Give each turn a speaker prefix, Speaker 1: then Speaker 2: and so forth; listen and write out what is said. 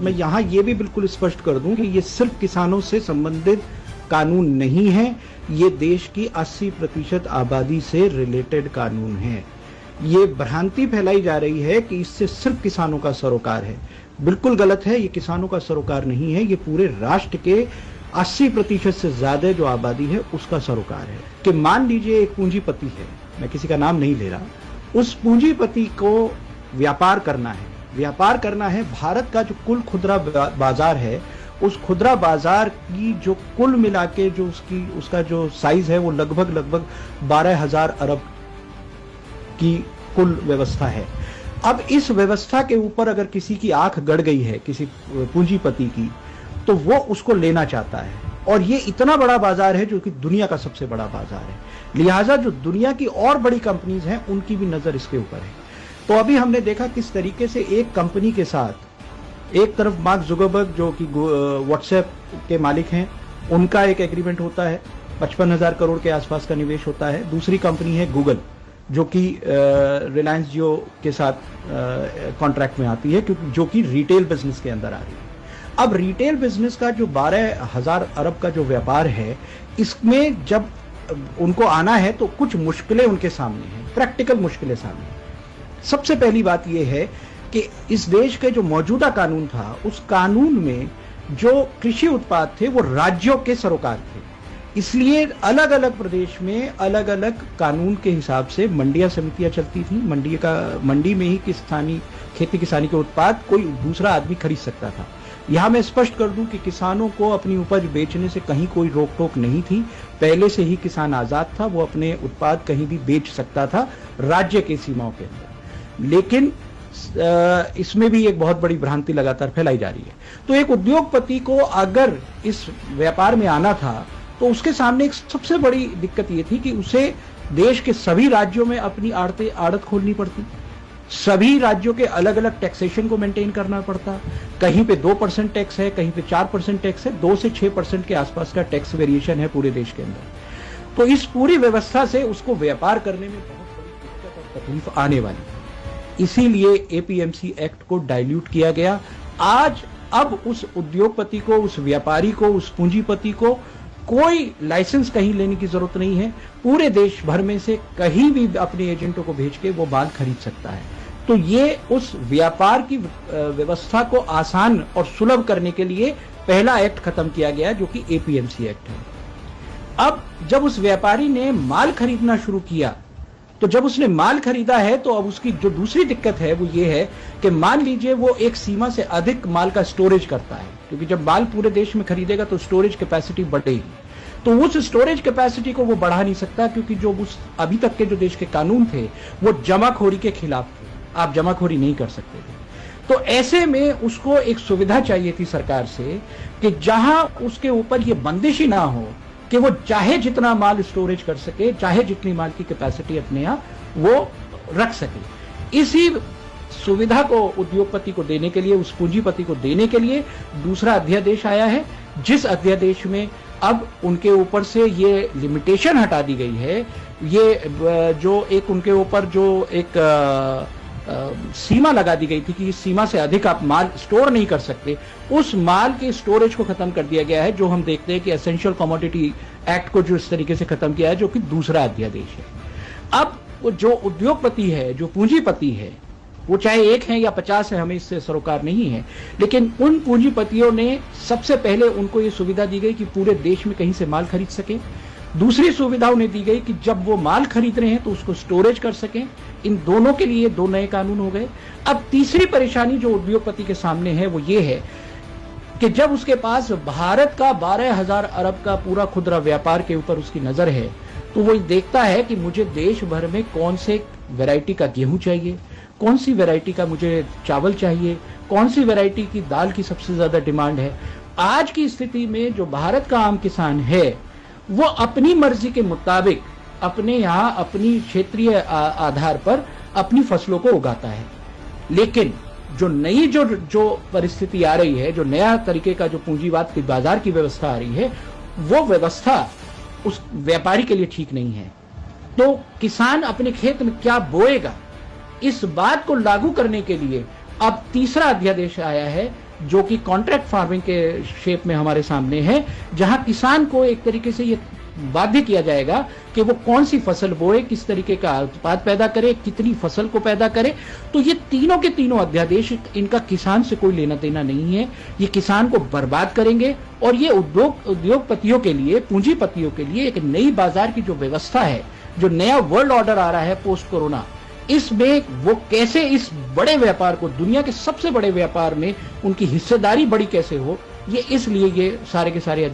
Speaker 1: मैं यहाँ ये भी बिल्कुल स्पष्ट कर दूं कि ये सिर्फ किसानों से संबंधित कानून नहीं है, ये देश की 80% आबादी से रिलेटेड कानून है। ये भ्रांति फैलाई जा रही है कि इससे सिर्फ किसानों का सरोकार है, बिल्कुल गलत है। ये किसानों का सरोकार नहीं है, ये पूरे राष्ट्र के 80% से ज्यादा जो आबादी है उसका सरोकार है। कि मान लीजिए एक पूंजीपति है, मैं किसी का नाम नहीं ले रहा, उस पूंजीपति को व्यापार करना है, भारत का जो कुल खुदरा बाजार है, उस खुदरा बाजार की जो कुल मिला के जो उसका जो साइज है वो लगभग 12,000 अरब की कुल व्यवस्था है। अब इस व्यवस्था के ऊपर अगर किसी की आंख गड़ गई है, किसी पूंजीपति की, तो वो उसको लेना चाहता है। और ये इतना बड़ा बाजार है जो कि दुनिया का सबसे बड़ा बाजार है, लिहाजा जो दुनिया की और बड़ी कंपनीज हैं उनकी भी नजर इसके ऊपर है। तो अभी हमने देखा किस तरीके से एक कंपनी के साथ एक तरफ मार्क जुकरबर्ग जो कि व्हाट्सएप के मालिक हैं, उनका एक एग्रीमेंट होता है, 55,000 करोड़ के आसपास का निवेश होता है। दूसरी कंपनी है गूगल जो कि रिलायंस जियो के साथ कॉन्ट्रैक्ट में आती है, क्योंकि जो कि रिटेल बिजनेस के अंदर आ रही है। अब रिटेल बिजनेस का जो 12,000 अरब का जो व्यापार है, इसमें जब उनको आना है तो कुछ मुश्किलें उनके सामने हैं, प्रैक्टिकल मुश्किलें सामने। सबसे पहली बात यह है कि इस देश के जो मौजूदा कानून था, उस कानून में जो कृषि उत्पाद थे वो राज्यों के सरोकार थे, इसलिए अलग अलग प्रदेश में अलग अलग कानून के हिसाब से मंडियां समितियां चलती थी। मंडी में ही स्थानीय खेती किसानी के उत्पाद कोई दूसरा आदमी खरीद सकता था। यहां मैं स्पष्ट कर दूं कि किसानों को अपनी उपज बेचने से कहीं कोई रोक टोक नहीं थी, पहले से ही किसान आजाद था, वो अपने उत्पाद कहीं भी बेच सकता था राज्य की सीमाओं के अंदर। लेकिन इसमें भी एक बहुत बड़ी भ्रांति लगातार फैलाई जा रही है। तो एक उद्योगपति को अगर इस व्यापार में आना था तो उसके सामने एक सबसे बड़ी दिक्कत ये थी कि उसे देश के सभी राज्यों में अपनी आड़त खोलनी पड़ती, सभी राज्यों के अलग अलग टैक्सेशन को मेंटेन करना पड़ता। कहीं पे 2% टैक्स है, कहीं पे 4% टैक्स है, 2 से 6% के आसपास का टैक्स वेरिएशन है पूरे देश के अंदर। तो इस पूरी व्यवस्था से उसको व्यापार करने में बहुत बड़ी दिक्कत और तकलीफ आने वाली। इसीलिए एपीएमसी एक्ट को डाइल्यूट किया गया। अब उस उद्योगपति को, उस व्यापारी को, उस पूंजीपति को कोई लाइसेंस कहीं लेने की जरूरत नहीं है, पूरे देश भर में से कहीं भी अपने एजेंटों को भेज के वो माल खरीद सकता है। तो ये उस व्यापार की व्यवस्था को आसान और सुलभ करने के लिए पहला एक्ट खत्म किया गया, जो कि एपीएमसी एक्ट है। अब जब उस व्यापारी ने माल खरीदना शुरू किया, तो जब उसने माल खरीदा है तो अब उसकी जो दूसरी दिक्कत है वो ये है कि मान लीजिए वो एक सीमा से अधिक माल का स्टोरेज करता है, क्योंकि जब माल पूरे देश में खरीदेगा तो स्टोरेज कैपेसिटी बढ़ेगी। तो उस स्टोरेज कैपेसिटी को वो बढ़ा नहीं सकता, क्योंकि जो उस अभी तक के जो देश के कानून थे वो जमाखोरी के खिलाफ थे, आप जमाखोरी नहीं कर सकते थे। तो ऐसे में उसको एक सुविधा चाहिए थी सरकार से कि जहां उसके ऊपर ये बंदिश ही ना हो कि वो चाहे जितना माल स्टोरेज कर सके, चाहे जितनी माल की कैपेसिटी अपने यहां वो रख सके। इसी सुविधा को उद्योगपति को देने के लिए, उस पूंजीपति को देने के लिए दूसरा अध्यादेश आया है, जिस अध्यादेश में अब उनके ऊपर से ये लिमिटेशन हटा दी गई है। ये जो एक उनके ऊपर जो एक सीमा लगा दी गई थी कि इस सीमा से अधिक आप माल स्टोर नहीं कर सकते, उस माल के स्टोरेज को खत्म कर दिया गया है, जो हम देखते हैं कि एसेंशियल कमोडिटी एक्ट को जो इस तरीके से खत्म किया है, जो कि दूसरा अध्यादेश है। अब जो उद्योगपति है, जो पूंजीपति है, वो चाहे 1 है या 50 है, हमें इससे सरोकार नहीं है, लेकिन उन पूंजीपतियों ने सबसे पहले उनको ये सुविधा दी गई कि पूरे देश में कहीं से माल खरीद सके। दूसरी सुविधा उन्हें दी गई कि जब वो माल खरीद रहे हैं तो उसको स्टोरेज कर सकें। इन दोनों के लिए 2 नए कानून हो गए। अब तीसरी परेशानी जो उद्योगपति के सामने है वो ये है कि जब उसके पास भारत का 12,000 अरब का पूरा खुदरा व्यापार के ऊपर उसकी नजर है, तो वो देखता है कि मुझे देश भर में कौन से वैरायटी का गेहूं चाहिए, कौन सी वैरायटी का मुझे चावल चाहिए, कौन सी वैरायटी की दाल की सबसे ज्यादा डिमांड है। आज की स्थिति में जो भारत का आम किसान है वो अपनी मर्जी के मुताबिक अपने यहाँ अपनी क्षेत्रीय आधार पर अपनी फसलों को उगाता है। लेकिन जो नई जो परिस्थिति आ रही है, जो नया तरीके का जो पूंजीवाद की बाजार की व्यवस्था आ रही है, वो व्यवस्था उस व्यापारी के लिए ठीक नहीं है। तो किसान अपने खेत में क्या बोएगा, इस बात को लागू करने के लिए अब तीसरा अध्यादेश आया है, जो कि कॉन्ट्रैक्ट फार्मिंग के शेप में हमारे सामने है, जहां किसान को एक तरीके से ये बाध्य किया जाएगा कि वो कौन सी फसल बोए, किस तरीके का उत्पाद पैदा करे, कितनी फसल को पैदा करे। तो ये तीनों के तीनों अध्यादेश, इनका किसान से कोई लेना देना नहीं है, ये किसान को बर्बाद करेंगे और ये उद्योगपतियों के लिए, पूंजीपतियों के लिए एक नई बाजार की जो व्यवस्था है, जो नया वर्ल्ड ऑर्डर आ रहा है पोस्ट कोरोना, इसमें वो कैसे इस बड़े व्यापार को, दुनिया के सबसे बड़े व्यापार में उनकी हिस्सेदारी बड़ी कैसे हो, ये इसलिए ये सारे के सारे